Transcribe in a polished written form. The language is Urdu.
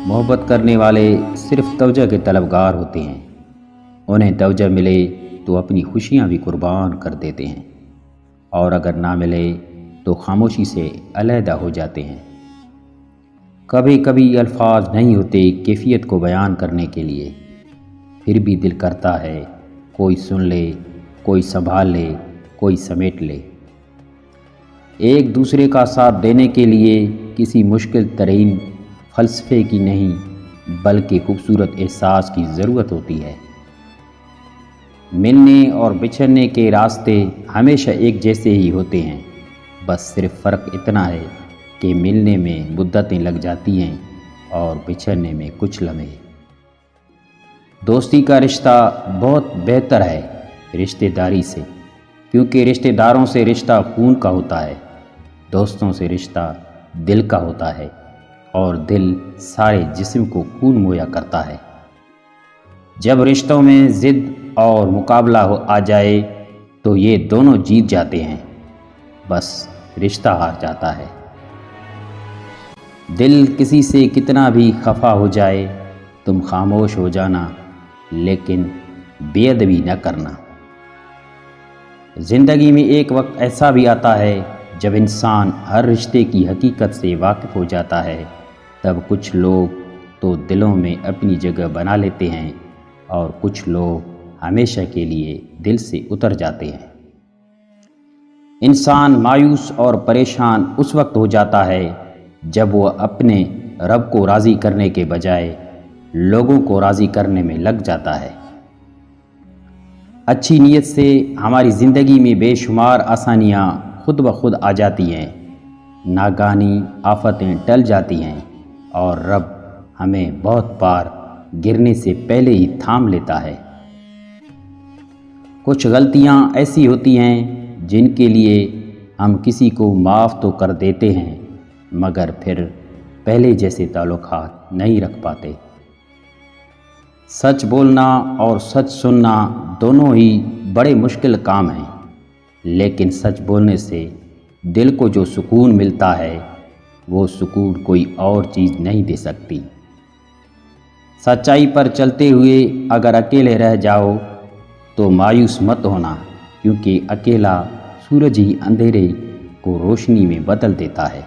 محبت کرنے والے صرف توجہ کے طلبگار ہوتے ہیں۔ انہیں توجہ ملے تو اپنی خوشیاں بھی قربان کر دیتے ہیں، اور اگر نہ ملے تو خاموشی سے علیحدہ ہو جاتے ہیں۔ کبھی کبھی الفاظ نہیں ہوتے کیفیت کو بیان کرنے کے لیے، پھر بھی دل کرتا ہے کوئی سن لے، کوئی سنبھال لے، کوئی سمیٹ لے۔ ایک دوسرے کا ساتھ دینے کے لیے کسی مشکل ترین فلسفے کی نہیں بلکہ خوبصورت احساس کی ضرورت ہوتی ہے۔ ملنے اور بچھڑنے کے راستے ہمیشہ ایک جیسے ہی ہوتے ہیں، بس صرف فرق اتنا ہے کہ ملنے میں مدتیں لگ جاتی ہیں اور بچھڑنے میں کچھ لمحے۔ دوستی کا رشتہ بہت بہتر ہے رشتہ داری سے، کیونکہ رشتہ داروں سے رشتہ خون کا ہوتا ہے، دوستوں سے رشتہ دل کا ہوتا ہے، اور دل سارے جسم کو خون مہیا کرتا ہے۔ جب رشتوں میں ضد اور مقابلہ آ جائے تو یہ دونوں جیت جاتے ہیں، بس رشتہ ہار جاتا ہے۔ دل کسی سے کتنا بھی خفا ہو جائے تم خاموش ہو جانا، لیکن بے ادبی نہ کرنا۔ زندگی میں ایک وقت ایسا بھی آتا ہے جب انسان ہر رشتے کی حقیقت سے واقف ہو جاتا ہے، تب کچھ لوگ تو دلوں میں اپنی جگہ بنا لیتے ہیں اور کچھ لوگ ہمیشہ کے لیے دل سے اتر جاتے ہیں۔ انسان مایوس اور پریشان اس وقت ہو جاتا ہے جب وہ اپنے رب کو راضی کرنے کے بجائے لوگوں کو راضی کرنے میں لگ جاتا ہے۔ اچھی نیت سے ہماری زندگی میں بے شمار آسانیاں خود بخود آ جاتی ہیں، ناگہانی آفتیں ٹل جاتی ہیں، اور رب ہمیں بہت بار گرنے سے پہلے ہی تھام لیتا ہے۔ کچھ غلطیاں ایسی ہوتی ہیں جن کے لیے ہم کسی کو معاف تو کر دیتے ہیں، مگر پھر پہلے جیسے تعلقات نہیں رکھ پاتے۔ سچ بولنا اور سچ سننا دونوں ہی بڑے مشکل کام ہیں، لیکن سچ بولنے سے دل کو جو سکون ملتا ہے وہ سکون کوئی اور چیز نہیں دے سکتی۔ سچائی پر چلتے ہوئے اگر اکیلے رہ جاؤ تو مایوس مت ہونا، کیونکہ اکیلا سورج ہی اندھیرے کو روشنی میں بدل دیتا ہے۔